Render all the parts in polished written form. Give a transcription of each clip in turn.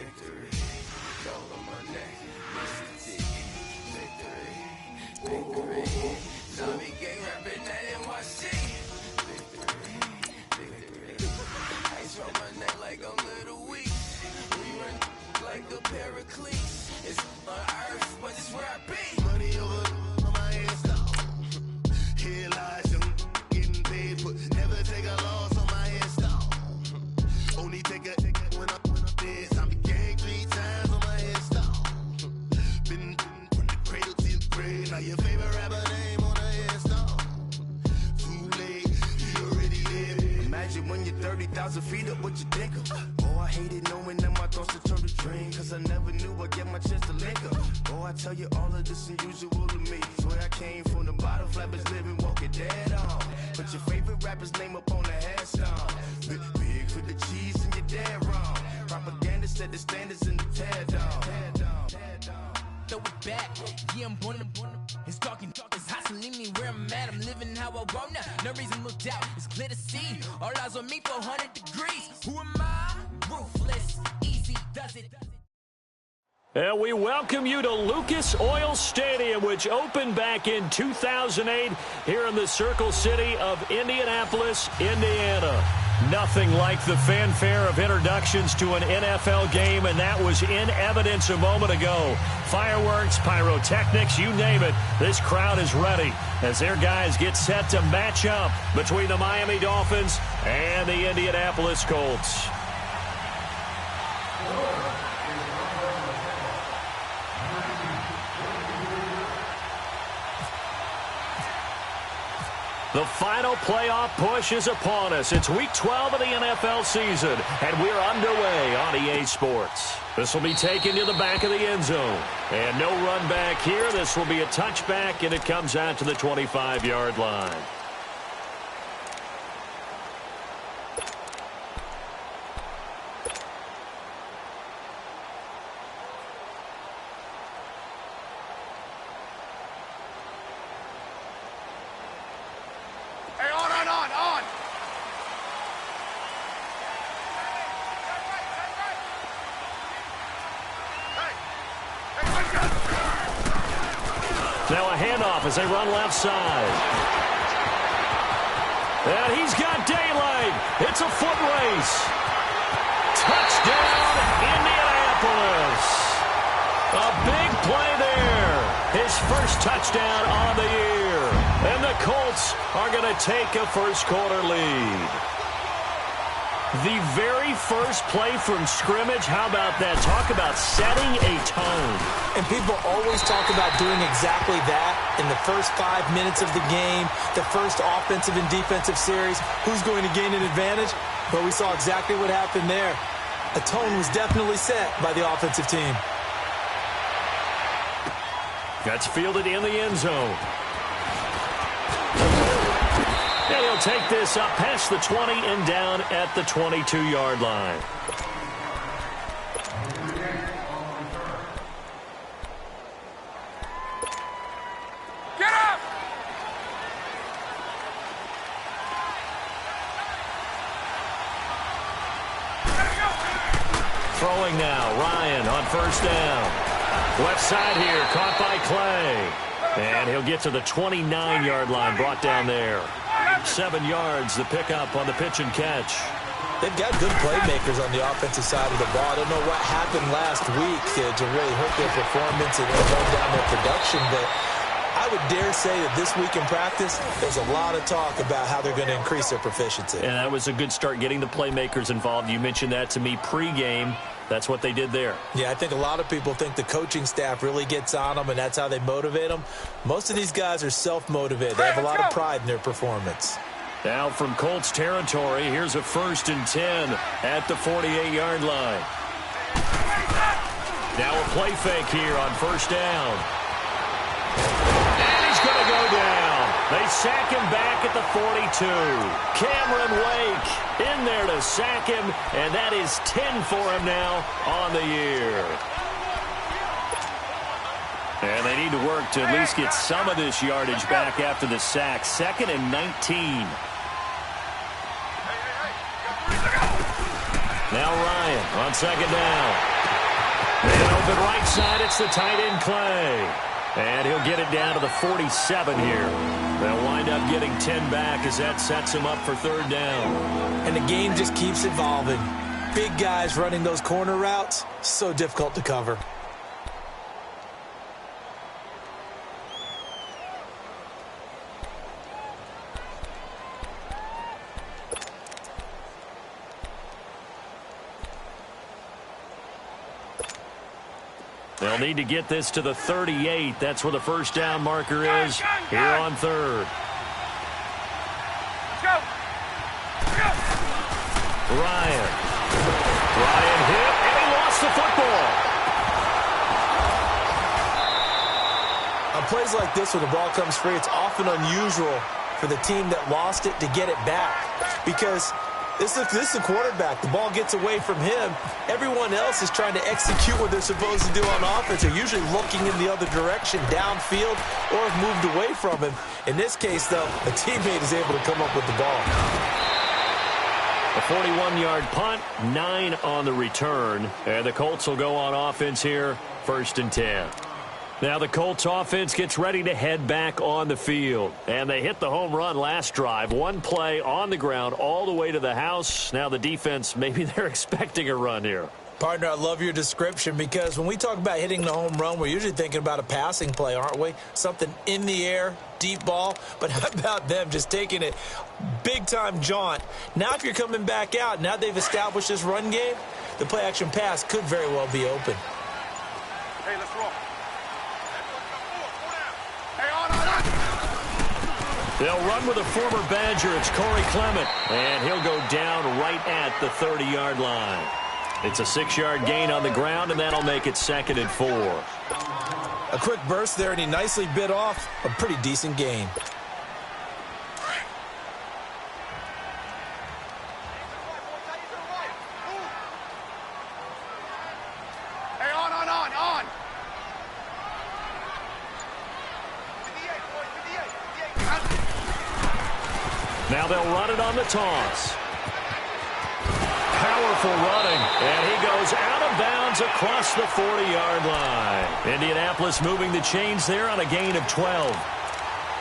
Victory, gold on my neck, Mr. T. Victory, victory. Zombie gang rapping that NYC. Victory, victory. Ice on my neck like I'm Little Weeks. We run like a Paraclete. It's on earth, but it's where I be. Money over on my headstone. Here lies young, getting paid, but never take a loss on my headstone. Only take a when I'm dead. I'm gang 3 times on my headstone. Been from the cradle to the grave. Now your favorite rapper name on the headstone. Too late, you already lived. Imagine when you're 30,000 feet up, what you think of? Oh, I hated knowing that my thoughts would turn to dream, cause I never knew I'd get my chance to link up. Oh, I tell you all of this unusual to me. Swear I came from the bottom, flappers living, walking dead on. Put your favorite rapper's name up on the headstone. Big for the cheese and you're dead wrong. Propaganda set the standards in the tear down. Throw it back, yeah, I'm born to it's talking, it's hustling me where I'm at. I'm living how I want now. No reason to look out, it's clear to see. All eyes on me for 100 degrees. Who am I? Ruthless, easy does it. And we welcome you to Lucas Oil Stadium, which opened back in 2008 here in the Circle City of Indianapolis, Indiana. Nothing like the fanfare of introductions to an NFL game, and that was in evidence a moment ago. Fireworks, pyrotechnics, you name it. This crowd is ready as their guys get set to match up between the Miami Dolphins and the Indianapolis Colts. The final playoff push is upon us. It's Week 12 of the NFL season, and we're underway on EA Sports. This will be taken to the back of the end zone. And no run back here. This will be a touchback, and it comes out to the 25-yard line. Now a handoff as they run left side. And he's got daylight. It's a foot race. Touchdown, Indianapolis. A big play there. His first touchdown on the year. And the Colts are going to take a first-quarter lead. The very first play from scrimmage, how about that? Talk about setting a tone. And people always talk about doing exactly that in the first 5 minutes of the game, the first offensive and defensive series. Who's going to gain an advantage? But we saw exactly what happened there. A tone was definitely set by the offensive team. That's fielded in the end zone. And he'll take this up past the 20 and down at the 22-yard line. Get up! Throwing now, Ryan on first down. Left side here, caught by Clay. And he'll get to the 29-yard line, brought down there. 7 yards, the pickup on the pitch and catch. They've got good playmakers on the offensive side of the ball. I don't know what happened last week to really hurt their performance and hold down their production, but I would dare say that this week in practice, there's a lot of talk about how they're going to increase their proficiency. And that was a good start getting the playmakers involved. You mentioned that to me pregame. That's what they did there. Yeah, I think a lot of people think the coaching staff really gets on them, and that's how they motivate them. Most of these guys are self-motivated. They have a lot of pride in their performance. Now from Colts territory, here's a 1st and 10 at the 48-yard line. Now a play fake here on first down. And he's going to go down. They sack him back at the 42. Cameron Wake in there to sack him, and that is 10 for him now on the year. And they need to work to at least get some of this yardage back after the sack. 2nd and 19. Now Ryan on second down. And open right side, it's the tight end Clay. And he'll get it down to the 47 here. They'll wind up getting 10 back as that sets him up for third down. And the game just keeps evolving. Big guys running those corner routes, so difficult to cover. They'll need to get this to the 38. That's where the first down marker is here on third. Ryan hit, and he lost the football. On plays like this, when the ball comes free, it's often unusual for the team that lost it to get it back. Because this is the quarterback. The ball gets away from him. Everyone else is trying to execute what they're supposed to do on offense. They're usually looking in the other direction, downfield, or have moved away from him. In this case, though, a teammate is able to come up with the ball. A 41-yard punt, 9 on the return. And the Colts will go on offense here, 1st and 10. Now the Colts offense gets ready to head back on the field. And they hit the home run last drive. One play on the ground all the way to the house. Now the defense, maybe they're expecting a run here. Partner, I love your description because when we talk about hitting the home run, we're usually thinking about a passing play, aren't we? Something in the air, deep ball. But how about them just taking it big-time jaunt? Now if you're coming back out, now they've established this run game, the play-action pass could very well be open. Hey, let's roll. They'll run with a former Badger. It's Corey Clement. And he'll go down right at the 30-yard line. It's a 6-yard gain on the ground, and that'll make it 2nd and 4. A quick burst there, and he nicely bit off a pretty decent gain. Hey, on. Now they'll run it on the toss. Powerful running, and he goes out of bounds across the 40-yard line. Indianapolis moving the chains there on a gain of 12.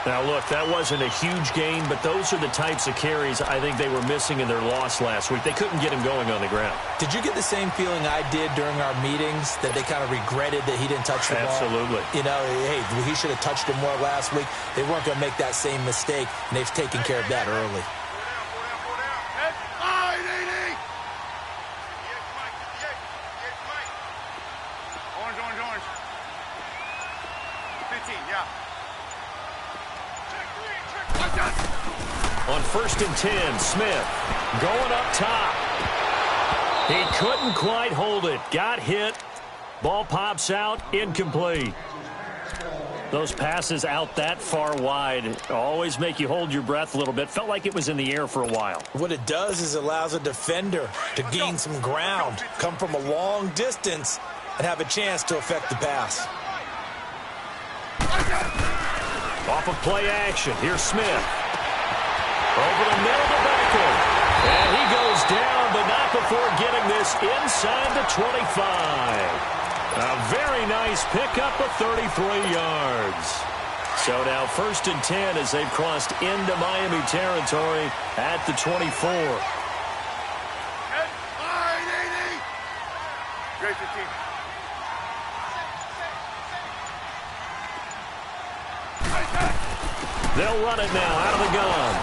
Now, look, that wasn't a huge gain, but those are the types of carries I think they were missing in their loss last week. They couldn't get him going on the ground. Did you get the same feeling I did during our meetings, that they kind of regretted that he didn't touch the ball? Absolutely. You know, hey, he should have touched it more last week. They weren't going to make that same mistake, and they've taken care of that early. Orange. 15, yeah. On 1st and 10, Smith going up top. He couldn't quite hold it. Got hit. Ball pops out. Incomplete. Those passes out that far wide always make you hold your breath a little bit. Felt like it was in the air for a while. What it does is it allows a defender to gain some ground, come from a long distance, and have a chance to affect the pass. Off of play action. Here's Smith. Over the middle to Becker. And he goes down, but not before getting this inside the 25. A very nice pickup of 33 yards. So now 1st and 10 as they've crossed into Miami territory at the 24. Great 15. They'll run it now out of the gun.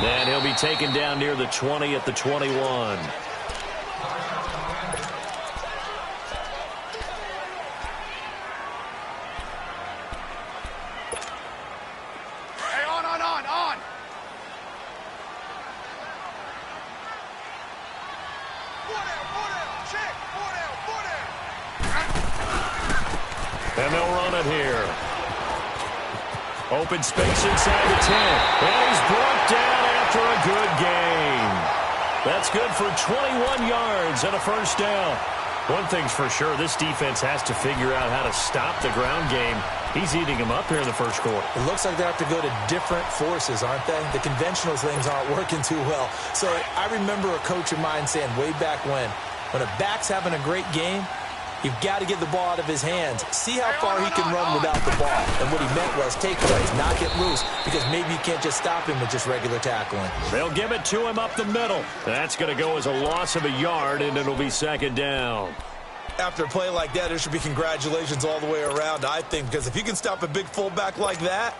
And he'll be taken down near the 20 at the 21. Hey, on. Check. And they'll run it here. Open space inside the 10. And he's brought down after a good game. That's good for 21 yards and a first down. One thing's for sure, this defense has to figure out how to stop the ground game. He's eating them up here in the first quarter. It looks like they have to go to different forces, aren't they? The conventional things aren't working too well. So I remember a coach of mine saying way back when a back's having a great game, You've got to get the ball out of his hands. See how far he can run without the ball. And what he meant was takeaways, not get loose, because maybe you can't just stop him with just regular tackling. They'll give it to him up the middle. That's going to go as a loss of a yard, and it'll be second down. After a play like that, there should be congratulations all the way around, I think, because if you can stop a big fullback like that,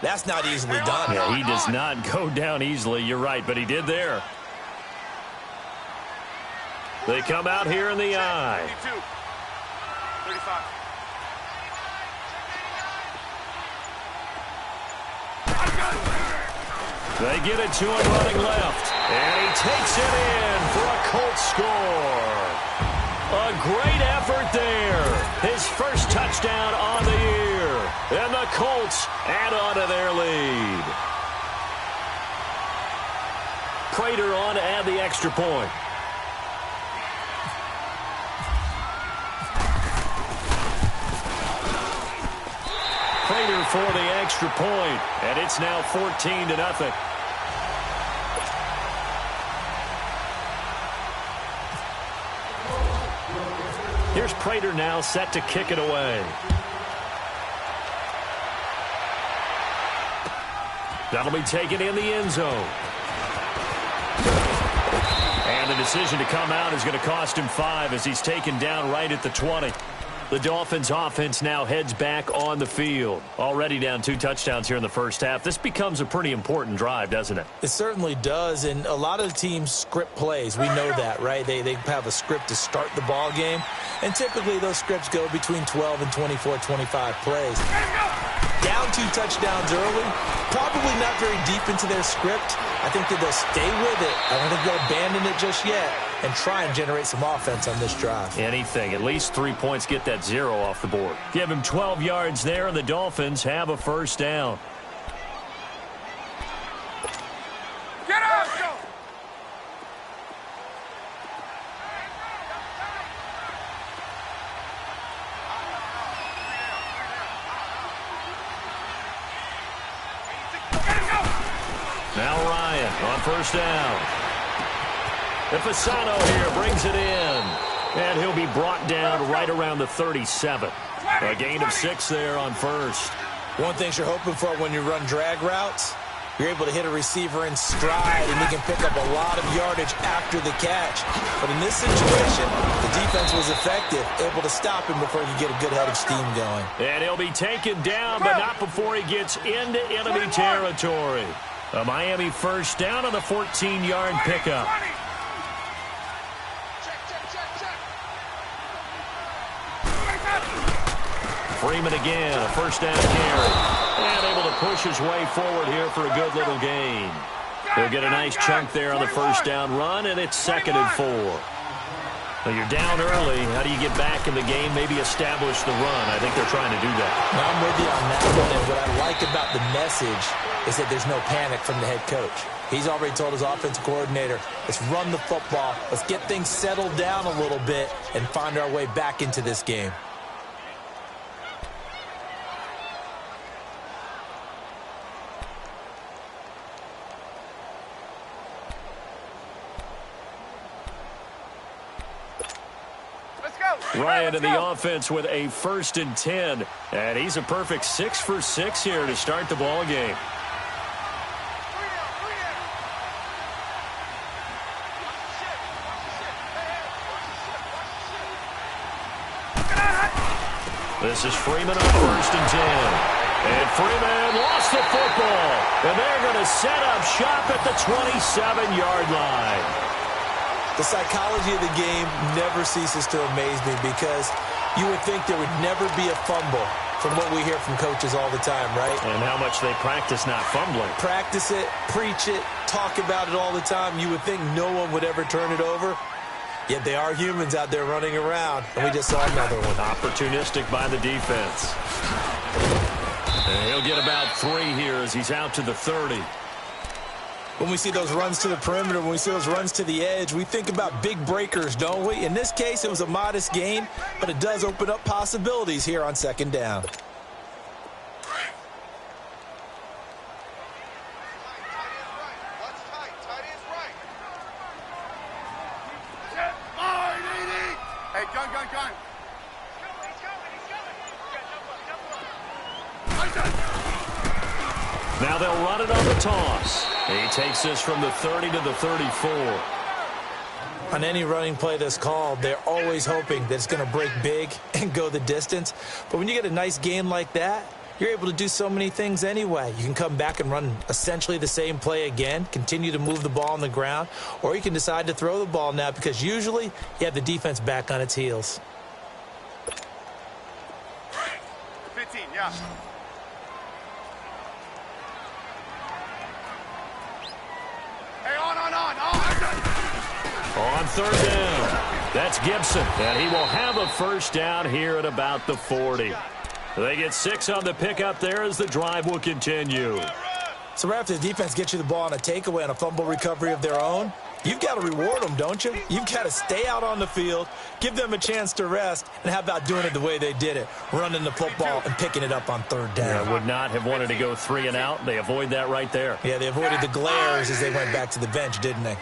that's not easily done. Yeah, he does not go down easily. You're right, but he did there. They come out here in the eye. 35. They get it to him running left. And he takes it in for a Colts score. A great effort there. His first touchdown on the year. And the Colts add on to their lead. Prater on to add the extra point. Prater for the extra point, and it's now 14-0. Here's Prater now set to kick it away. That'll be taken in the end zone. And the decision to come out is going to cost him 5 as he's taken down right at the 20. The Dolphins offense now heads back on the field. Already down 2 touchdowns here in the first half. This becomes a pretty important drive, doesn't it? It certainly does, and a lot of the teams script plays. We know that, right? They have a script to start the ball game, and typically those scripts go between 12 and 24, 25 plays. Down 2 touchdowns early, probably not very deep into their script. I think that they'll stay with it. I don't think they'll abandon it just yet and try and generate some offense on this drive. Anything. At least 3 points, get that 0 off the board. Give him 12 yards there, and the Dolphins have a first down. Get out! Go! Now Ryan on first down. Fasano here brings it in. And he'll be brought down right around the 37. A gain of 6 there on first. One thing you're hoping for when you run drag routes, you're able to hit a receiver in stride, and he can pick up a lot of yardage after the catch. But in this situation, the defense was effective, able to stop him before he could get a good head of steam going. And he'll be taken down, but not before he gets into enemy territory. A Miami first down on the 14-yard pickup. Freeman again, a first down carry. And able to push his way forward here for a good little gain. He'll get a nice chunk there on the first down run, and it's 2nd and 4. Well, you're down early. How do you get back in the game? Maybe establish the run. I think they're trying to do that. Now, I'm with you on that one, and what I like about the message is that there's no panic from the head coach. He's already told his offensive coordinator, let's run the football, let's get things settled down a little bit and find our way back into this game. Ryan in the offense with a 1st and 10. And he's a perfect 6 for 6 here to start the ball game. This is Freeman on 1st and 10. And Freeman lost the football. And they're going to set up shop at the 27-yard line. The psychology of the game never ceases to amaze me because you would think there would never be a fumble from what we hear from coaches all the time, right? And how much they practice not fumbling. Practice it, preach it, talk about it all the time. You would think no one would ever turn it over. Yet they are humans out there running around, and we just saw another one. Opportunistic by the defense. And he'll get about 3 here as he's out to the 30. When we see those runs to the perimeter, when we see those runs to the edge, we think about big breakers, don't we? In this case, it was a modest gain, but it does open up possibilities here on 2nd down. Hey, gun. Now they'll run it on the toss. He takes this from the 30 to the 34. On any running play that's called, they're always hoping that it's going to break big and go the distance. But when you get a nice game like that, you're able to do so many things anyway. You can come back and run essentially the same play again, continue to move the ball on the ground, or you can decide to throw the ball now because usually you have the defense back on its heels. 15, yeah. Hey, on. On third down, that's Gibson, and he will have a first down here at about the 40. They get 6 on the pickup there as the drive will continue. So right after the defense gets you the ball on a takeaway on a fumble recovery of their own, you've got to reward them, don't you? You've got to stay out on the field, give them a chance to rest, and how about doing it the way they did it, running the football and picking it up on third down. Yeah, would not have wanted to go 3 and out. They avoid that right there. Yeah, they avoided the glares as they went back to the bench, didn't they?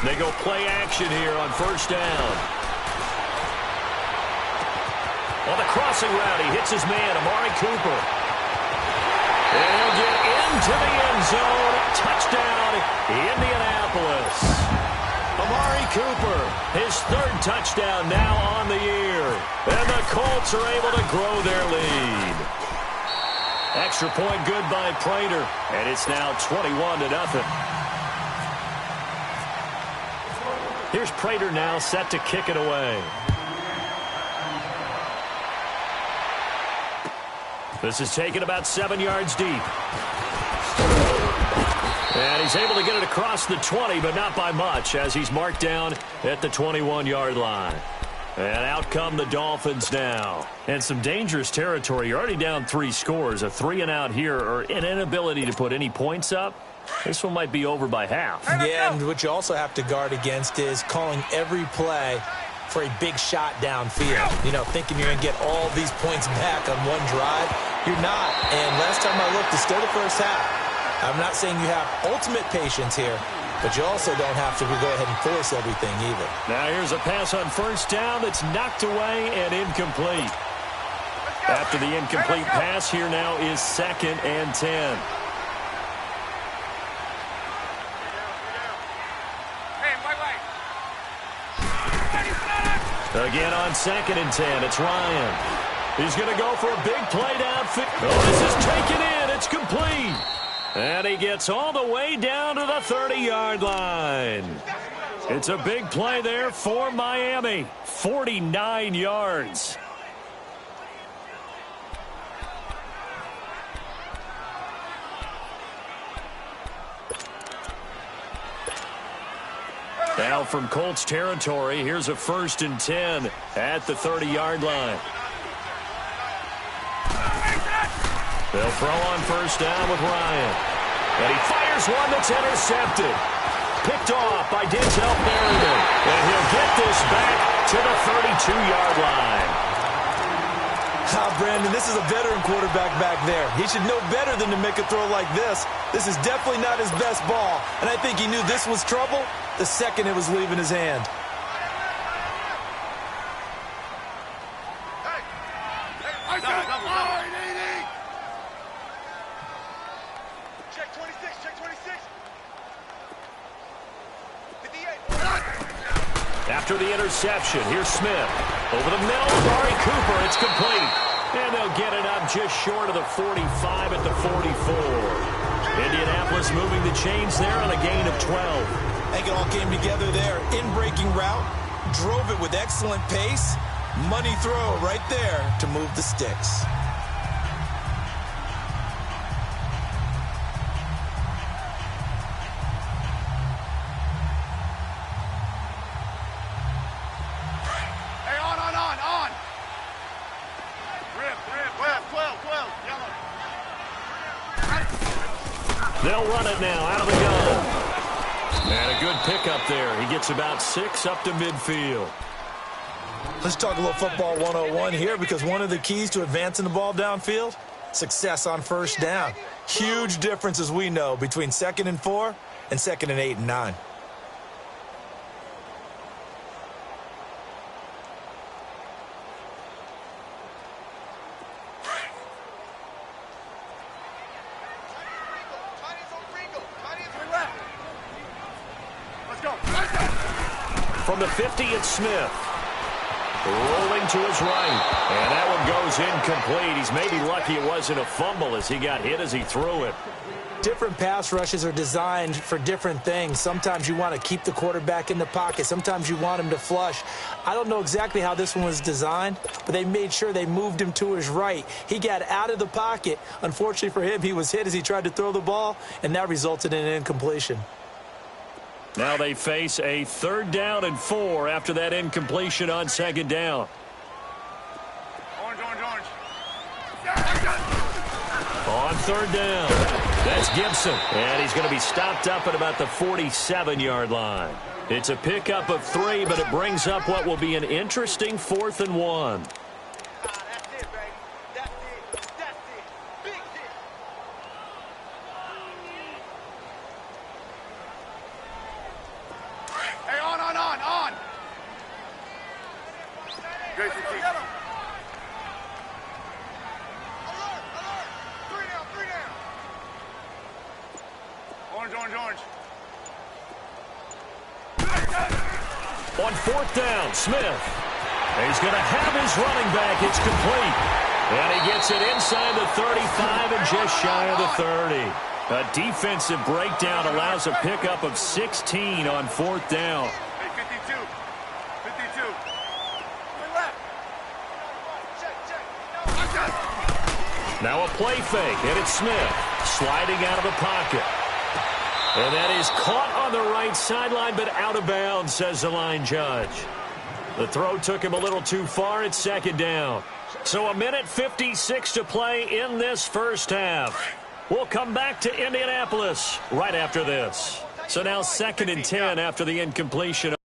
They go play action here on first down. On the crossing route, he hits his man, Amari Cooper. And he'll get into the end zone. Touchdown, Indianapolis. Amari Cooper, his 3rd touchdown now on the year. And the Colts are able to grow their lead. Extra point good by Prater. And it's now 21-0. Here's Prater now set to kick it away. This is taken about 7 yards deep. And he's able to get it across the 20, but not by much, as he's marked down at the 21-yard line. And out come the Dolphins now. And some dangerous territory. You're already down 3 scores. A 3 and out here, or an inability to put any points up. This one might be over by half. Yeah, and what you also have to guard against is calling every play for a big shot downfield. You know, thinking you're going to get all these points back on one drive. You're not. And last time I looked, it's still the first half. I'm not saying you have ultimate patience here, but you also don't have to go ahead and force everything either. Now here's a pass on first down that's knocked away and incomplete. After the incomplete pass, here now is 2nd and 10. Again on 2nd and 10, it's Ryan. He's going to go for a big play downfield. Oh, this is taken in. It's complete. And he gets all the way down to the 30-yard line. It's a big play there for Miami. 49 yards. Now from Colts territory, here's a 1st and 10 at the 30-yard line. They'll throw on first down with Ryan. And he fires one that's intercepted. Picked off by Denzel Perryman. And he'll get this back to the 32-yard line. Brandon, this is a veteran quarterback back there. He should know better than to make a throw like this. This is definitely not his best ball. And I think he knew this was trouble the second it was leaving his hand. Check 26, check 26. 58. After the interception, here's Smith. Over the middle, Amari Cooper. It's complete. And they'll get it up just short of the 45 at the 44. Indianapolis moving the chains there on a gain of 12. I think it all came together there. In-breaking route, drove it with excellent pace. Money throw right there to move the sticks. Hey, on. Rip, 12, yellow. They'll run it now out of the gun. And a good pickup there. He gets about 6 up to midfield. Let's talk a little football 101 here, because one of the keys to advancing the ball downfield, success on first down. Huge difference, as we know, between 2nd and 4 and 2nd and 8 and 9. From the 50, it's Smith. Rolling to his right. And that one goes incomplete. He's maybe lucky it wasn't a fumble as he got hit as he threw it. Different pass rushes are designed for different things. Sometimes you want to keep the quarterback in the pocket. Sometimes you want him to flush. I don't know exactly how this one was designed, but they made sure they moved him to his right. He got out of the pocket. Unfortunately for him, he was hit as he tried to throw the ball, and that resulted in an incompletion. Now they face a 3rd down and 4 after that incompletion on 2nd down. Orange. On 3rd down, that's Gibson. And he's going to be stopped up at about the 47-yard line. It's a pickup of 3, but it brings up what will be an interesting 4th and 1. That's it, baby. That's it. Big hit. Hey, on. Great to see. Alert. 3 down. Orange. On 4th down, Smith. He's going to have his running back. It's complete. And he gets it inside the 35 and just shy of the 30. A defensive breakdown allows a pickup of 16 on 4th down. Hey, 52. Left. Check. Now a play fake, and it's Smith sliding out of the pocket. And that is caught on the right sideline, but out of bounds, says the line judge. The throw took him a little too far. It's 2nd down. So 1:56 to play in this first half. We'll come back to Indianapolis right after this. So now 2nd and 10 after the incompletion.